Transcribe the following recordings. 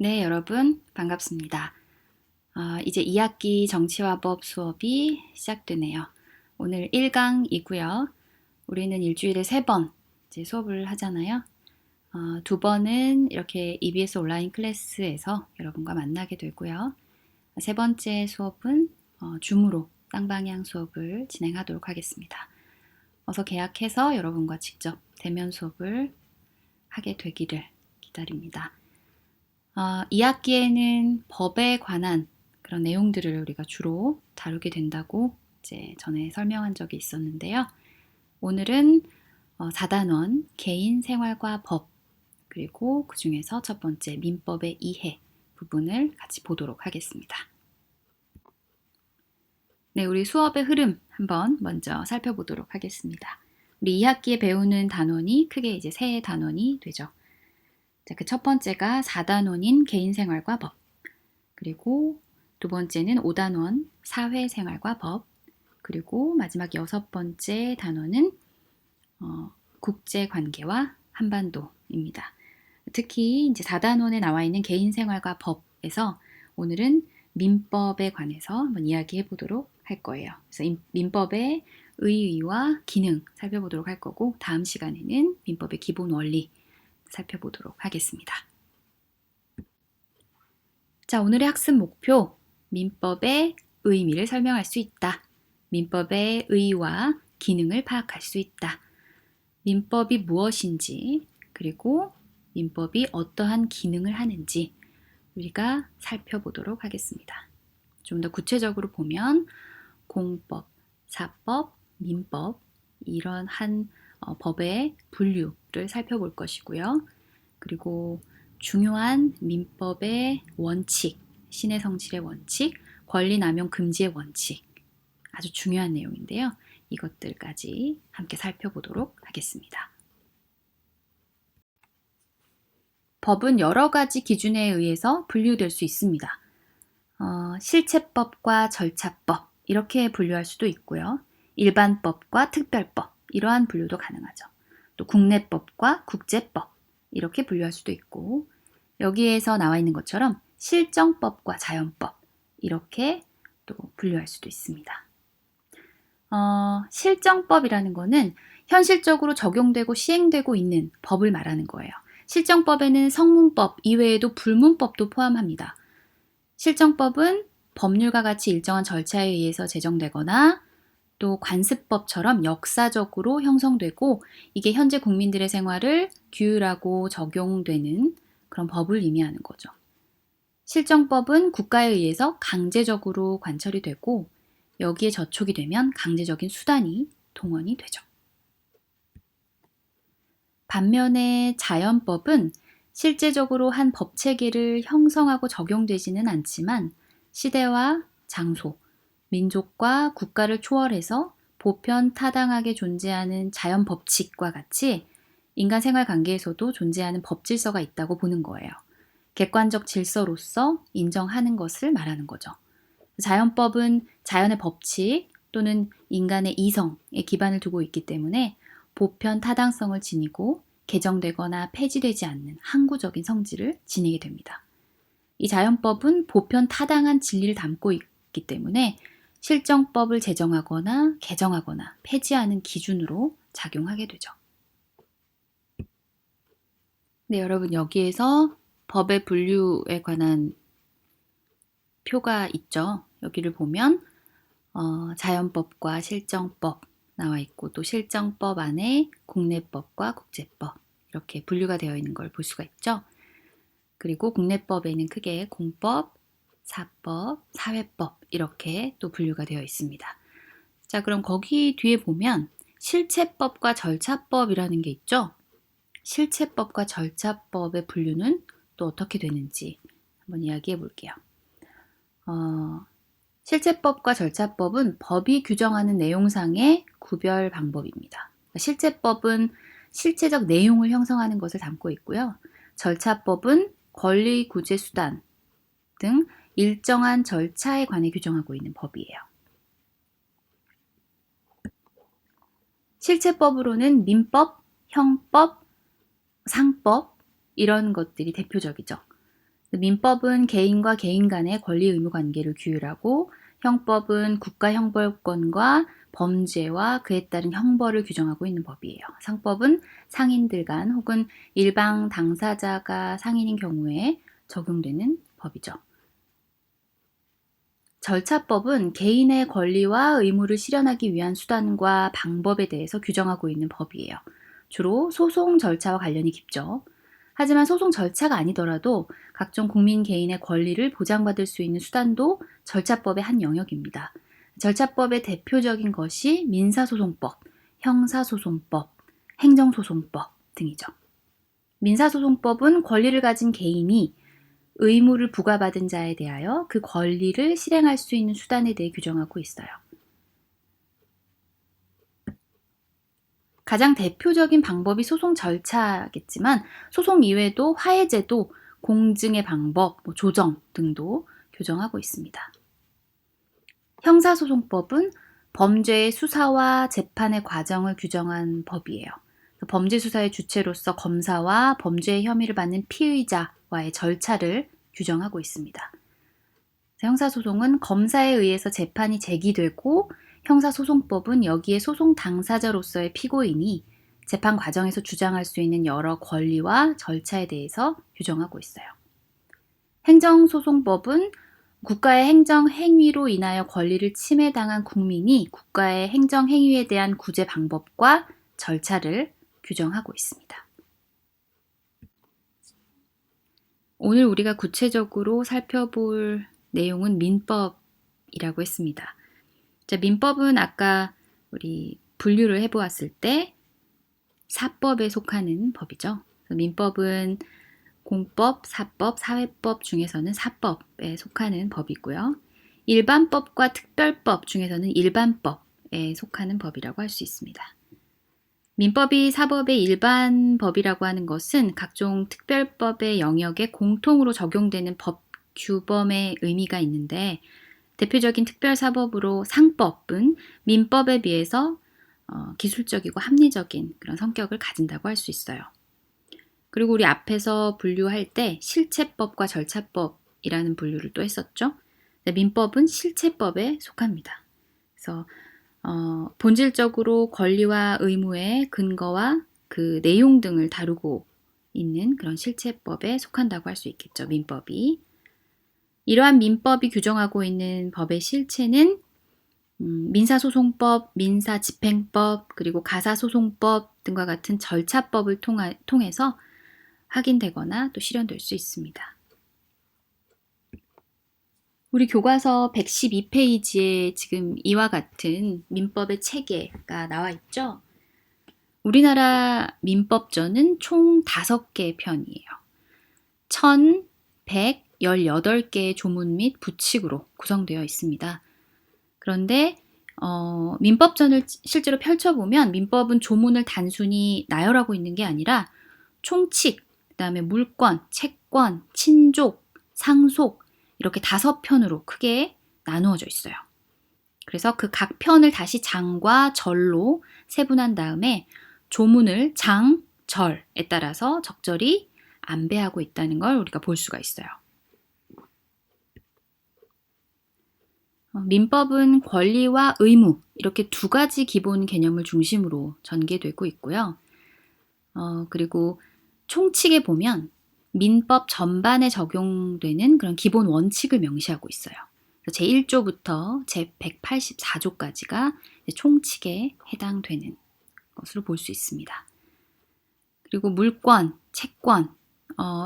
네, 여러분 반갑습니다. 이제 2학기 정치화법 수업이 시작되네요. 오늘 1강이고요. 우리는 일주일에 3번 이제 수업을 하잖아요. 2번은 이렇게 EBS 온라인 클래스에서 여러분과 만나게 되고요. 세 번째 수업은 줌으로 쌍방향 수업을 진행하도록 하겠습니다. 어서 계약해서 여러분과 직접 대면 수업을 하게 되기를 기다립니다. 2학기에는 법에 관한 그런 내용들을 우리가 주로 다루게 된다고 이제 전에 설명한 적이 있었는데요. 오늘은 4단원 개인 생활과 법, 그리고 그 중에서 첫 번째 민법의 이해 부분을 같이 보도록 하겠습니다. 네, 우리 수업의 흐름 한번 먼저 살펴보도록 하겠습니다. 우리 2학기에 배우는 단원이 크게 이제 세 단원이 되죠. 그 첫 번째가 4단원인 개인생활과 법, 그리고 두 번째는 5단원 사회생활과 법, 그리고 마지막 6번째 단원은 국제관계와 한반도입니다. 특히 이제 4단원에 나와 있는 개인생활과 법에서 오늘은 민법에 관해서 한번 이야기해 보도록 할 거예요. 그래서 민법의 의의와 기능 살펴보도록 할 거고, 다음 시간에는 민법의 기본 원리 살펴보도록 하겠습니다. 자, 오늘의 학습 목표, 민법의 의미를 설명할 수 있다. 민법의 의의와 기능을 파악할 수 있다. 민법이 무엇인지, 그리고 민법이 어떠한 기능을 하는지 우리가 살펴보도록 하겠습니다. 좀 더 구체적으로 보면 공법, 사법, 민법 이런 법의 분류를 살펴볼 것이고요. 그리고 중요한 민법의 원칙, 신의 성질의 원칙, 권리남용 금지의 원칙, 아주 중요한 내용인데요. 이것들까지 함께 살펴보도록 하겠습니다. 법은 여러 가지 기준에 의해서 분류될 수 있습니다. 실체법과 절차법 이렇게 분류할 수도 있고요. 일반법과 특별법 이러한 분류도 가능하죠. 또 국내법과 국제법 이렇게 분류할 수도 있고, 여기에서 나와 있는 것처럼 실정법과 자연법 이렇게 또 분류할 수도 있습니다. 실정법이라는 거는 현실적으로 적용되고 시행되고 있는 법을 말하는 거예요. 실정법에는 성문법 이외에도 불문법도 포함합니다. 실정법은 법률과 같이 일정한 절차에 의해서 제정되거나 또 관습법처럼 역사적으로 형성되고, 이게 현재 국민들의 생활을 규율하고 적용되는 그런 법을 의미하는 거죠. 실정법은 국가에 의해서 강제적으로 관철이 되고, 여기에 저촉이 되면 강제적인 수단이 동원이 되죠. 반면에 자연법은 실제적으로 한 법체계를 형성하고 적용되지는 않지만 시대와 장소, 민족과 국가를 초월해서 보편 타당하게 존재하는 자연 법칙과 같이 인간 생활 관계에서도 존재하는 법 질서가 있다고 보는 거예요. 객관적 질서로서 인정하는 것을 말하는 거죠. 자연법은 자연의 법칙 또는 인간의 이성에 기반을 두고 있기 때문에 보편 타당성을 지니고 개정되거나 폐지되지 않는 항구적인 성질을 지니게 됩니다. 이 자연법은 보편 타당한 진리를 담고 있기 때문에 실정법을 제정하거나 개정하거나 폐지하는 기준으로 작용하게 되죠. 네, 여러분 여기에서 법의 분류에 관한 표가 있죠. 여기를 보면 자연법과 실정법 나와 있고, 또 실정법 안에 국내법과 국제법 이렇게 분류가 되어 있는 걸 볼 수가 있죠. 그리고 국내법에는 크게 공법, 사법, 사회법 이렇게 또 분류가 되어 있습니다. 자, 그럼 거기 뒤에 보면 실체법과 절차법이라는 게 있죠. 실체법과 절차법의 분류는 또 어떻게 되는지 한번 이야기해 볼게요. 실체법과 절차법은 법이 규정하는 내용상의 구별 방법입니다. 실체법은 실체적 내용을 형성하는 것을 담고 있고요. 절차법은 권리 구제 수단 등 일정한 절차에 관해 규정하고 있는 법이에요. 실체법으로는 민법, 형법, 상법 이런 것들이 대표적이죠. 민법은 개인과 개인 간의 권리 의무 관계를 규율하고 형법은 국가 형벌권과 범죄와 그에 따른 형벌을 규정하고 있는 법이에요. 상법은 상인들 간 혹은 일방 당사자가 상인인 경우에 적용되는 법이죠. 절차법은 개인의 권리와 의무를 실현하기 위한 수단과 방법에 대해서 규정하고 있는 법이에요. 주로 소송 절차와 관련이 깊죠. 하지만 소송 절차가 아니더라도 각종 국민 개인의 권리를 보장받을 수 있는 수단도 절차법의 한 영역입니다. 절차법의 대표적인 것이 민사소송법, 형사소송법, 행정소송법 등이죠. 민사소송법은 권리를 가진 개인이 의무를 부과받은 자에 대하여 그 권리를 실행할 수 있는 수단에 대해 규정하고 있어요. 가장 대표적인 방법이 소송 절차겠지만 소송 이외에도 화해제도, 공증의 방법, 조정 등도 규정하고 있습니다. 형사소송법은 범죄의 수사와 재판의 과정을 규정한 법이에요. 범죄 수사의 주체로서 검사와 범죄의 혐의를 받는 피의자와의 절차를 규정하고 있습니다. 형사소송은 검사에 의해서 재판이 제기되고 형사소송법은 여기에 소송 당사자로서의 피고인이 재판 과정에서 주장할 수 있는 여러 권리와 절차에 대해서 규정하고 있어요. 행정소송법은 국가의 행정행위로 인하여 권리를 침해당한 국민이 국가의 행정행위에 대한 구제 방법과 절차를 규정하고 있습니다. 오늘 우리가 구체적으로 살펴볼 내용은 민법이라고 했습니다. 자, 민법은 아까 우리 분류를 해보았을 때 사법에 속하는 법이죠. 민법은 공법, 사법, 사회법 중에서는 사법에 속하는 법이고요. 일반법과 특별법 중에서는 일반법에 속하는 법이라고 할 수 있습니다. 민법이 사법의 일반법이라고 하는 것은 각종 특별법의 영역에 공통으로 적용되는 법 규범의 의미가 있는데 대표적인 특별사법으로 상법은 민법에 비해서 기술적이고 합리적인 그런 성격을 가진다고 할 수 있어요. 그리고 우리 앞에서 분류할 때 실체법과 절차법이라는 분류를 또 했었죠. 민법은 실체법에 속합니다. 그래서 본질적으로 권리와 의무의 근거와 그 내용 등을 다루고 있는 그런 실체법에 속한다고 할 수 있겠죠. 민법이. 이러한 민법이 규정하고 있는 법의 실체는 민사소송법, 민사집행법, 그리고 가사소송법 등과 같은 절차법을 통해서 확인되거나 또 실현될 수 있습니다. 우리 교과서 112페이지에 지금 이와 같은 민법의 체계가 나와 있죠. 우리나라 민법전은 총 5개 편이에요. 1118개의 조문 및 부칙으로 구성되어 있습니다. 그런데 민법전을 실제로 펼쳐보면 민법은 조문을 단순히 나열하고 있는 게 아니라 총칙, 그다음에 물권, 채권, 친족, 상속 이렇게 5편으로 크게 나누어져 있어요. 그래서 그 각 편을 다시 장과 절로 세분한 다음에 조문을 장, 절에 따라서 적절히 안배하고 있다는 걸 우리가 볼 수가 있어요. 민법은 권리와 의무 이렇게 2가지 기본 개념을 중심으로 전개되고 있고요. 그리고 총칙에 보면 민법 전반에 적용되는 그런 기본 원칙을 명시하고 있어요. 제1조부터 제184조까지가 총칙에 해당되는 것으로 볼 수 있습니다. 그리고 물권, 채권,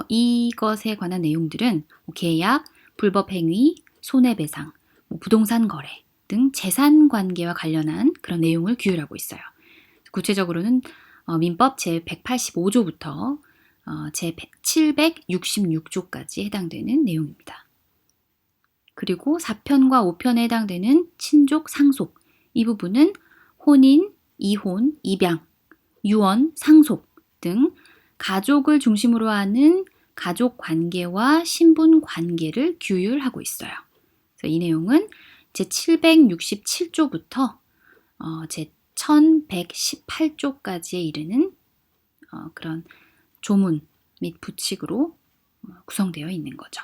이것에 관한 내용들은 계약, 불법행위, 손해배상, 부동산 거래 등 재산 관계와 관련한 그런 내용을 규율하고 있어요. 구체적으로는 민법 제185조부터 제766조까지 해당되는 내용입니다. 그리고 4편과 5편에 해당되는 친족, 상속 이 부분은 혼인, 이혼, 입양, 유언, 상속 등 가족을 중심으로 하는 가족 관계와 신분 관계를 규율하고 있어요. 그래서 이 내용은 제767조부터 제1118조까지에 이르는 그런 조문 및 부칙으로 구성되어 있는 거죠.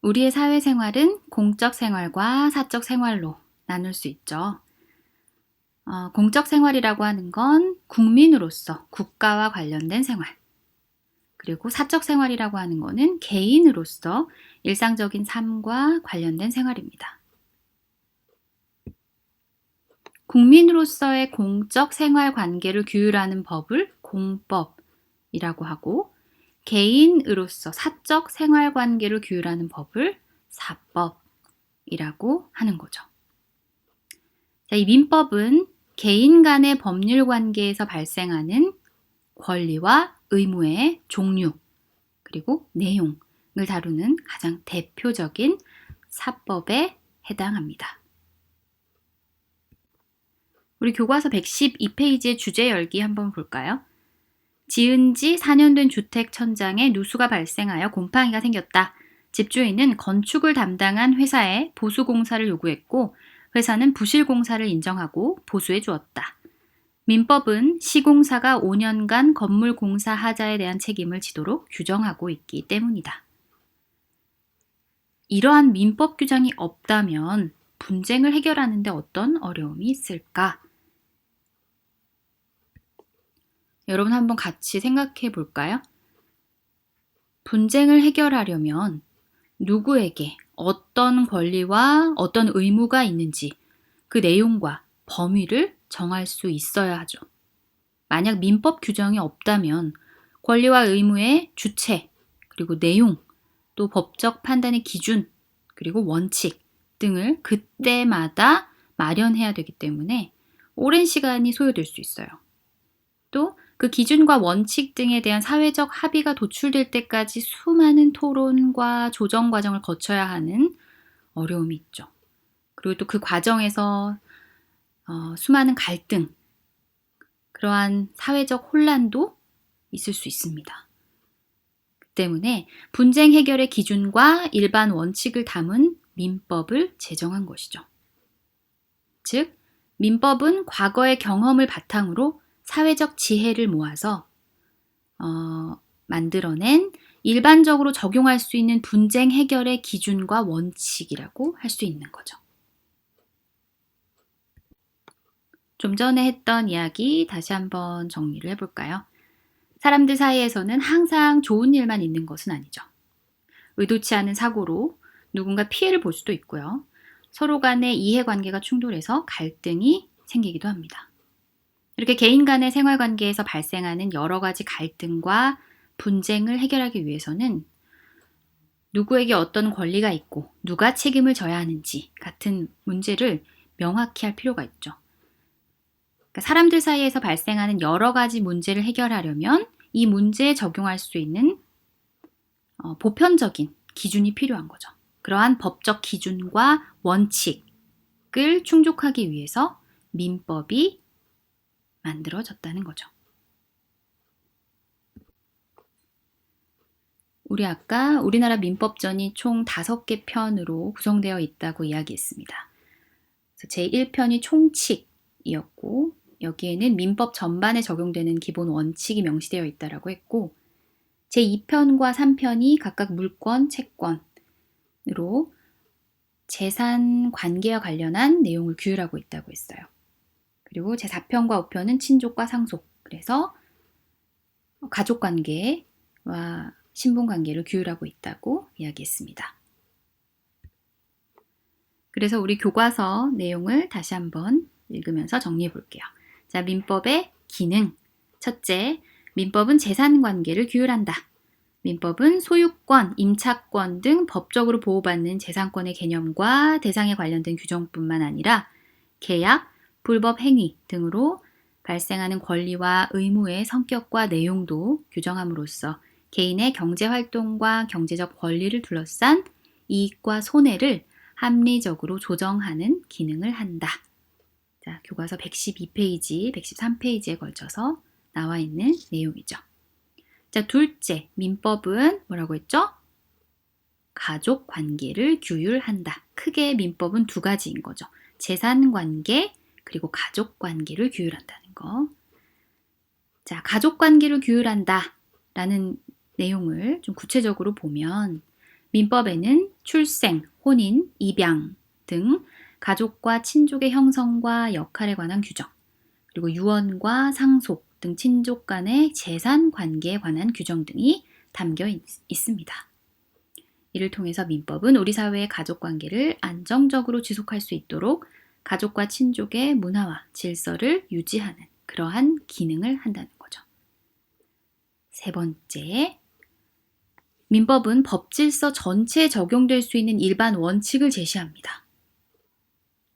우리의 사회생활은 공적 생활과 사적 생활로 나눌 수 있죠. 공적 생활이라고 하는 건 국민으로서 국가와 관련된 생활. 그리고 사적 생활이라고 하는 거는 개인으로서 일상적인 삶과 관련된 생활입니다. 국민으로서의 공적 생활 관계를 규율하는 법을 공법이라고 하고, 개인으로서 사적 생활 관계를 규율하는 법을 사법이라고 하는 거죠. 자, 이 민법은 개인 간의 법률 관계에서 발생하는 권리와 의무의 종류, 그리고 내용을 다루는 가장 대표적인 사법에 해당합니다. 우리 교과서 112페이지의 주제 열기 한번 볼까요? 지은 지 4년 된 주택 천장에 누수가 발생하여 곰팡이가 생겼다. 집주인은 건축을 담당한 회사에 보수 공사를 요구했고 회사는 부실 공사를 인정하고 보수해 주었다. 민법은 시공사가 5년간 건물 공사 하자에 대한 책임을 지도록 규정하고 있기 때문이다. 이러한 민법 규정이 없다면 분쟁을 해결하는 데 어떤 어려움이 있을까? 여러분 한번 같이 생각해 볼까요? 분쟁을 해결하려면 누구에게 어떤 권리와 어떤 의무가 있는지 그 내용과 범위를 정할 수 있어야 하죠. 만약 민법 규정이 없다면 권리와 의무의 주체, 그리고 내용, 또 법적 판단의 기준, 그리고 원칙 등을 그때마다 마련해야 되기 때문에 오랜 시간이 소요될 수 있어요. 또 그 기준과 원칙 등에 대한 사회적 합의가 도출될 때까지 수많은 토론과 조정 과정을 거쳐야 하는 어려움이 있죠. 그리고 또 그 과정에서 수많은 갈등, 그러한 사회적 혼란도 있을 수 있습니다. 그 때문에 분쟁 해결의 기준과 일반 원칙을 담은 민법을 제정한 것이죠. 즉, 민법은 과거의 경험을 바탕으로 사회적 지혜를 모아서 만들어낸 일반적으로 적용할 수 있는 분쟁 해결의 기준과 원칙이라고 할 수 있는 거죠. 좀 전에 했던 이야기 다시 한번 정리를 해볼까요? 사람들 사이에서는 항상 좋은 일만 있는 것은 아니죠. 의도치 않은 사고로 누군가 피해를 볼 수도 있고요. 서로 간의 이해관계가 충돌해서 갈등이 생기기도 합니다. 이렇게 개인 간의 생활관계에서 발생하는 여러 가지 갈등과 분쟁을 해결하기 위해서는 누구에게 어떤 권리가 있고 누가 책임을 져야 하는지 같은 문제를 명확히 할 필요가 있죠. 그러니까 사람들 사이에서 발생하는 여러 가지 문제를 해결하려면 이 문제에 적용할 수 있는 보편적인 기준이 필요한 거죠. 그러한 법적 기준과 원칙을 충족하기 위해서 민법이 만들어졌다는 거죠. 우리 아까 우리나라 민법전이 총 5개 편으로 구성되어 있다고 이야기했습니다. 제1편이 총칙이었고 여기에는 민법 전반에 적용되는 기본 원칙이 명시되어 있다고 했고 제2편과 3편이 각각 물권, 채권으로 재산 관계와 관련한 내용을 규율하고 있다고 했어요. 그리고 제4편과 5편은 친족과 상속, 그래서 가족관계와 신분관계를 규율하고 있다고 이야기했습니다. 그래서 우리 교과서 내용을 다시 한번 읽으면서 정리해 볼게요. 자, 민법의 기능. 첫째, 민법은 재산관계를 규율한다. 민법은 소유권, 임차권 등 법적으로 보호받는 재산권의 개념과 대상에 관련된 규정뿐만 아니라 계약, 불법 행위 등으로 발생하는 권리와 의무의 성격과 내용도 규정함으로써 개인의 경제활동과 경제적 권리를 둘러싼 이익과 손해를 합리적으로 조정하는 기능을 한다. 자, 교과서 112페이지, 113페이지에 걸쳐서 나와 있는 내용이죠. 자, 둘째, 민법은 뭐라고 했죠? 가족 관계를 규율한다. 크게 민법은 2가지인 거죠. 재산 관계, 그리고 가족 관계를 규율한다는 거. 자, 가족관계를 규율한다 라는 내용을 좀 구체적으로 보면 민법에는 출생, 혼인, 입양 등 가족과 친족의 형성과 역할에 관한 규정, 그리고 유언과 상속 등 친족 간의 재산 관계에 관한 규정 등이 담겨 있습니다. 이를 통해서 민법은 우리 사회의 가족관계를 안정적으로 지속할 수 있도록 가족과 친족의 문화와 질서를 유지하는 그러한 기능을 한다는 거죠. 세 번째, 민법은 법질서 전체에 적용될 수 있는 일반 원칙을 제시합니다.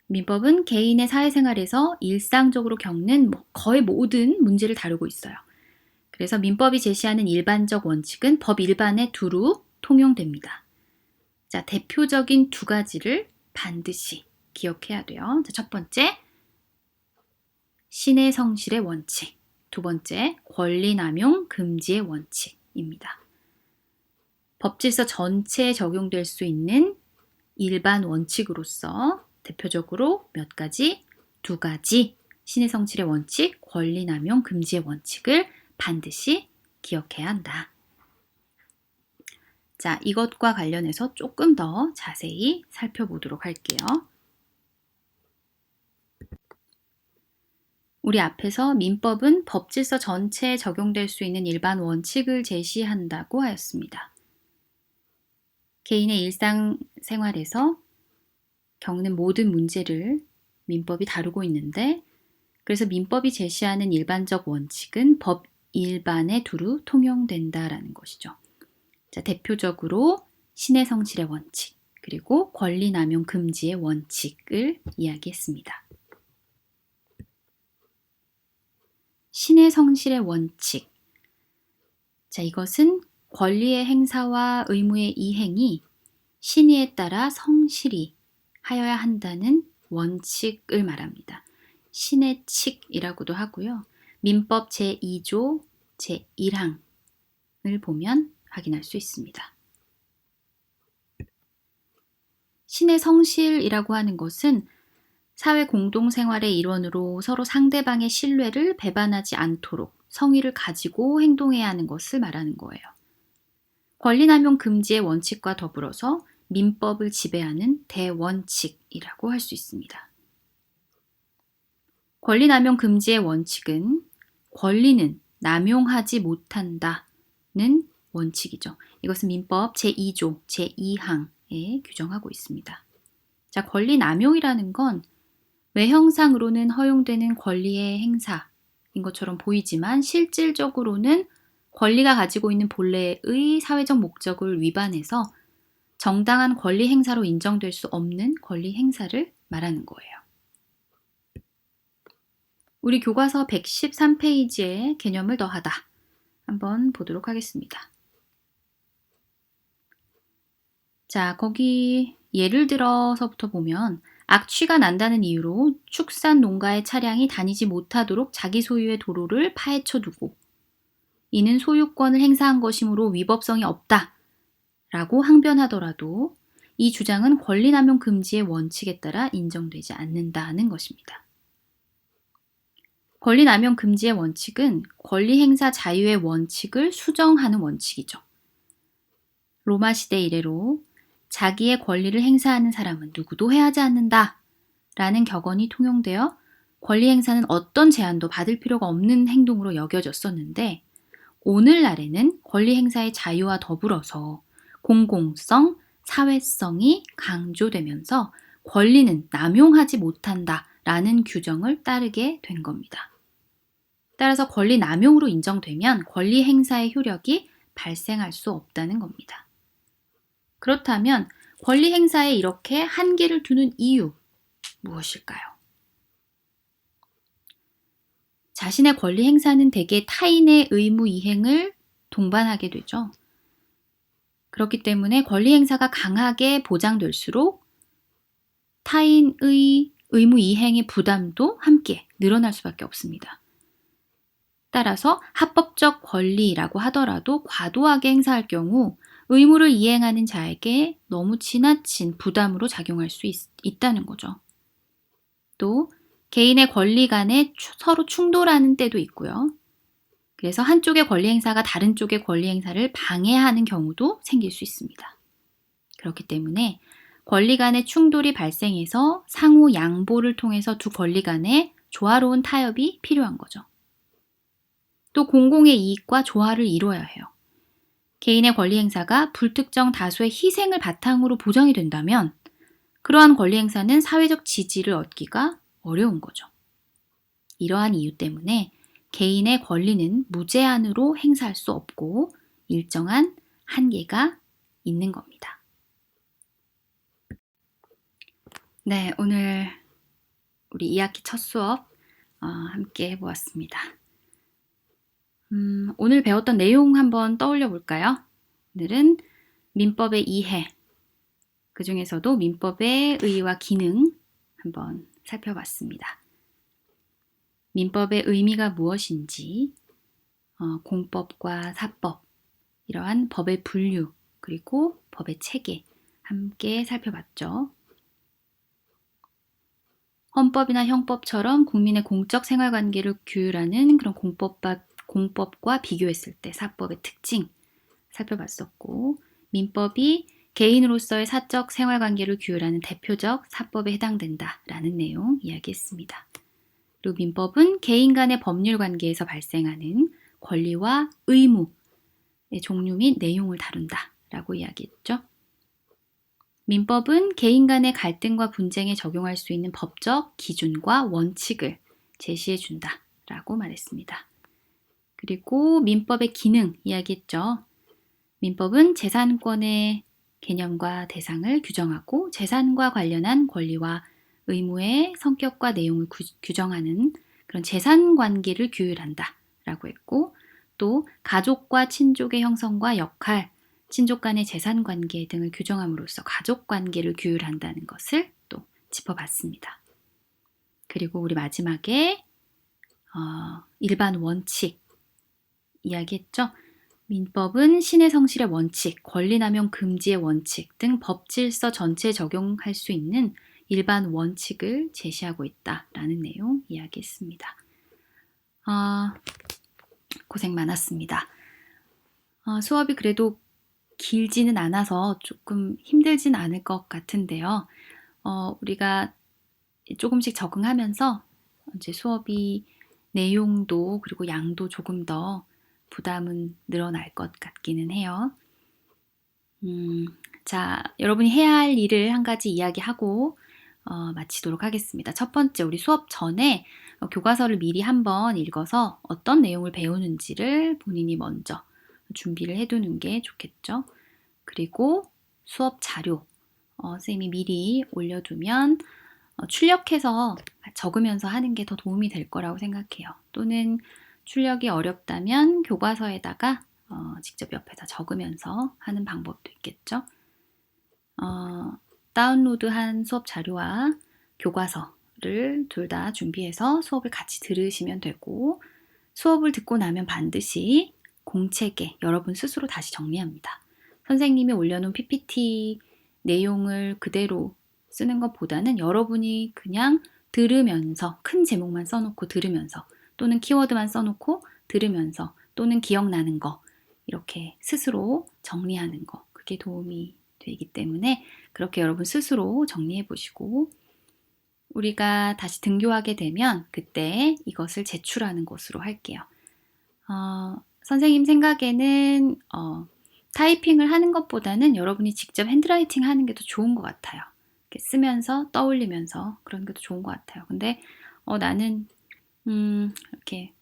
민법은 개인의 사회생활에서 일상적으로 겪는 거의 모든 문제를 다루고 있어요. 그래서 민법이 제시하는 일반적 원칙은 법 일반에 두루 통용됩니다. 자, 대표적인 두 가지를 반드시 기억해야 돼요. 자, 첫 번째, 신의 성실의 원칙. 두 번째, 권리남용 금지의 원칙입니다. 법질서 전체에 적용될 수 있는 일반 원칙으로서 대표적으로 몇 가지, 두 가지, 신의 성실의 원칙, 권리남용 금지의 원칙을 반드시 기억해야 한다. 자, 이것과 관련해서 조금 더 자세히 살펴보도록 할게요. 우리 앞에서 민법은 법질서 전체에 적용될 수 있는 일반 원칙을 제시한다고 하였습니다. 개인의 일상생활에서 겪는 모든 문제를 민법이 다루고 있는데, 그래서 민법이 제시하는 일반적 원칙은 법 일반에 두루 통용된다라는 것이죠. 자, 대표적으로 신의 성실의 원칙, 그리고 권리남용 금지의 원칙을 이야기했습니다. 신의 성실의 원칙. 자, 이것은 권리의 행사와 의무의 이행이 신의에 따라 성실히 하여야 한다는 원칙을 말합니다. 신의 칙이라고도 하고요. 민법 제2조 제1항을 보면 확인할 수 있습니다. 신의 성실이라고 하는 것은 사회 공동생활의 일원으로 서로 상대방의 신뢰를 배반하지 않도록 성의를 가지고 행동해야 하는 것을 말하는 거예요. 권리남용 금지의 원칙과 더불어서 민법을 지배하는 대원칙이라고 할 수 있습니다. 권리남용 금지의 원칙은 권리는 남용하지 못한다는 원칙이죠. 이것은 민법 제2조 제2항에 규정하고 있습니다. 자, 권리남용이라는 건 외형상으로는 허용되는 권리의 행사인 것처럼 보이지만 실질적으로는 권리가 가지고 있는 본래의 사회적 목적을 위반해서 정당한 권리 행사로 인정될 수 없는 권리 행사를 말하는 거예요. 우리 교과서 113페이지에 개념을 더하다. 한번 보도록 하겠습니다. 자, 거기 예를 들어서부터 보면 악취가 난다는 이유로 축산 농가의 차량이 다니지 못하도록 자기 소유의 도로를 파헤쳐 두고 이는 소유권을 행사한 것이므로 위법성이 없다 라고 항변하더라도 이 주장은 권리남용 금지의 원칙에 따라 인정되지 않는다는 것입니다. 권리남용 금지의 원칙은 권리행사 자유의 원칙을 수정하는 원칙이죠. 로마 시대 이래로 자기의 권리를 행사하는 사람은 누구도 해하지 않는다 라는 격언이 통용되어 권리 행사는 어떤 제한도 받을 필요가 없는 행동으로 여겨졌었는데, 오늘날에는 권리 행사의 자유와 더불어서 공공성, 사회성이 강조되면서 권리는 남용하지 못한다 라는 규정을 따르게 된 겁니다. 따라서 권리 남용으로 인정되면 권리 행사의 효력이 발생할 수 없다는 겁니다. 그렇다면 권리 행사에 이렇게 한계를 두는 이유 무엇일까요? 자신의 권리 행사는 대개 타인의 의무 이행을 동반하게 되죠. 그렇기 때문에 권리 행사가 강하게 보장될수록 타인의 의무 이행의 부담도 함께 늘어날 수밖에 없습니다. 따라서 합법적 권리라고 하더라도 과도하게 행사할 경우 의무를 이행하는 자에게 너무 지나친 부담으로 작용할 수 있다는 거죠. 또 개인의 권리 간에 서로 충돌하는 때도 있고요. 그래서 한쪽의 권리 행사가 다른 쪽의 권리 행사를 방해하는 경우도 생길 수 있습니다. 그렇기 때문에 권리 간의 충돌이 발생해서 상호 양보를 통해서 두 권리 간의 조화로운 타협이 필요한 거죠. 또 공공의 이익과 조화를 이루어야 해요. 개인의 권리 행사가 불특정 다수의 희생을 바탕으로 보장이 된다면 그러한 권리 행사는 사회적 지지를 얻기가 어려운 거죠. 이러한 이유 때문에 개인의 권리는 무제한으로 행사할 수 없고 일정한 한계가 있는 겁니다. 네, 오늘 우리 2학기 첫 수업 함께 해보았습니다. 오늘 배웠던 내용 한번 떠올려 볼까요? 오늘은 민법의 이해, 그 중에서도 민법의 의의와 기능 한번 살펴봤습니다. 민법의 의미가 무엇인지, 공법과 사법, 이러한 법의 분류, 그리고 법의 체계 함께 살펴봤죠. 헌법이나 형법처럼 국민의 공적 생활관계를 규율하는 그런 공법과 비교했을 때 사법의 특징 살펴봤었고, 민법이 개인으로서의 사적 생활관계를 규율하는 대표적 사법에 해당된다라는 내용 이야기했습니다. 그리고 민법은 개인 간의 법률 관계에서 발생하는 권리와 의무의 종류 및 내용을 다룬다라고 이야기했죠. 민법은 개인 간의 갈등과 분쟁에 적용할 수 있는 법적 기준과 원칙을 제시해 준다라고 말했습니다. 그리고 민법의 기능 이야기했죠. 민법은 재산권의 개념과 대상을 규정하고 재산과 관련한 권리와 의무의 성격과 내용을 규정하는 그런 재산관계를 규율한다라고 했고, 또 가족과 친족의 형성과 역할, 친족 간의 재산관계 등을 규정함으로써 가족관계를 규율한다는 것을 또 짚어봤습니다. 그리고 우리 마지막에 일반 원칙 이야기했죠. 민법은 신의 성실의 원칙, 권리남용 금지의 원칙 등 법질서 전체에 적용할 수 있는 일반 원칙을 제시하고 있다라는 내용 이야기했습니다. 고생 많았습니다. 수업이 그래도 길지는 않아서 조금 힘들진 않을 것 같은데요. 우리가 조금씩 적응하면서 이제 수업이 내용도 그리고 양도 조금 더 부담은 늘어날 것 같기는 해요. 자, 여러분이 해야 할 일을 한 가지 이야기하고 마치도록 하겠습니다. 첫 번째, 우리 수업 전에 교과서를 미리 한번 읽어서 어떤 내용을 배우는지를 본인이 먼저 준비를 해두는 게 좋겠죠. 그리고 수업 자료, 선생님이 미리 올려두면 출력해서 적으면서 하는 게 더 도움이 될 거라고 생각해요. 또는 출력이 어렵다면 교과서에다가 직접 옆에다 적으면서 하는 방법도 있겠죠. 다운로드한 수업 자료와 교과서를 둘 다 준비해서 수업을 같이 들으시면 되고, 수업을 듣고 나면 반드시 공책에 여러분 스스로 다시 정리합니다. 선생님이 올려놓은 PPT 내용을 그대로 쓰는 것보다는 여러분이 그냥 들으면서 큰 제목만 써놓고 들으면서, 또는 키워드만 써놓고 들으면서, 또는 기억나는 거 이렇게 스스로 정리하는 거, 그게 도움이 되기 때문에 그렇게 여러분 스스로 정리해 보시고, 우리가 다시 등교하게 되면 그때 이것을 제출하는 것으로 할게요. 선생님 생각에는 타이핑을 하는 것보다는 여러분이 직접 핸드라이팅 하는 게 더 좋은 것 같아요. 이렇게 쓰면서 떠올리면서 그런 게 더 좋은 것 같아요. 근데 나는 이렇게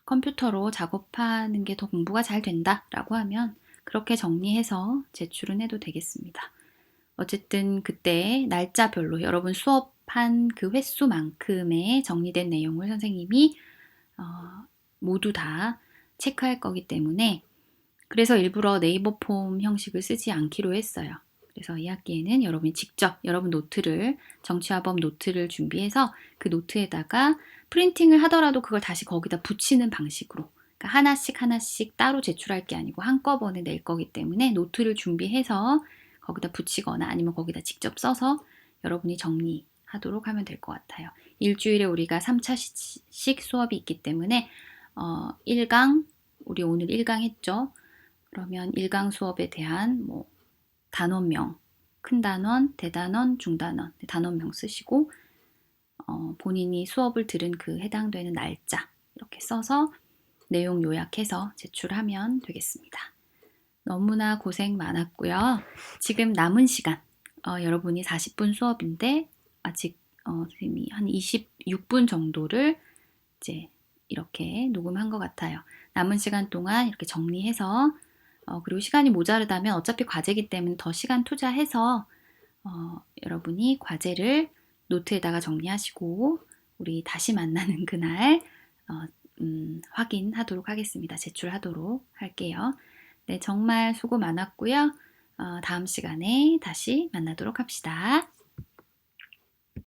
컴퓨터로 작업하는 게 더 공부가 잘 된다라고 하면 그렇게 정리해서 제출은 해도 되겠습니다. 어쨌든 그때 날짜별로 여러분 수업한 그 횟수만큼의 정리된 내용을 선생님이 모두 다 체크할 거기 때문에, 그래서 일부러 네이버 폼 형식을 쓰지 않기로 했어요. 그래서 2학기에는 여러분이 직접 여러분 노트를, 정치화법 노트를 준비해서 그 노트에다가 프린팅을 하더라도 그걸 다시 거기다 붙이는 방식으로, 그러니까 하나씩 따로 제출할 게 아니고 한꺼번에 낼 거기 때문에 노트를 준비해서 거기다 붙이거나 아니면 거기다 직접 써서 여러분이 정리하도록 하면 될 것 같아요. 일주일에 우리가 3차씩 수업이 있기 때문에 1강, 우리 오늘 1강 했죠? 그러면 1강 수업에 대한 뭐 단원명, 큰 단원, 대단원, 중단원, 단원명 쓰시고 본인이 수업을 들은 그 해당되는 날짜 이렇게 써서 내용 요약해서 제출하면 되겠습니다. 너무나 고생 많았고요. 지금 남은 시간, 여러분이 40분 수업인데 아직 선생님이 한 26분 정도를 이제 이렇게 녹음한 것 같아요. 남은 시간 동안 이렇게 정리해서 그리고 시간이 모자르다면 어차피 과제이기 때문에 더 시간 투자해서 여러분이 과제를 노트에다가 정리하시고 우리 다시 만나는 그날 확인하도록 하겠습니다. 제출하도록 할게요. 네, 정말 수고 많았고요. 다음 시간에 다시 만나도록 합시다.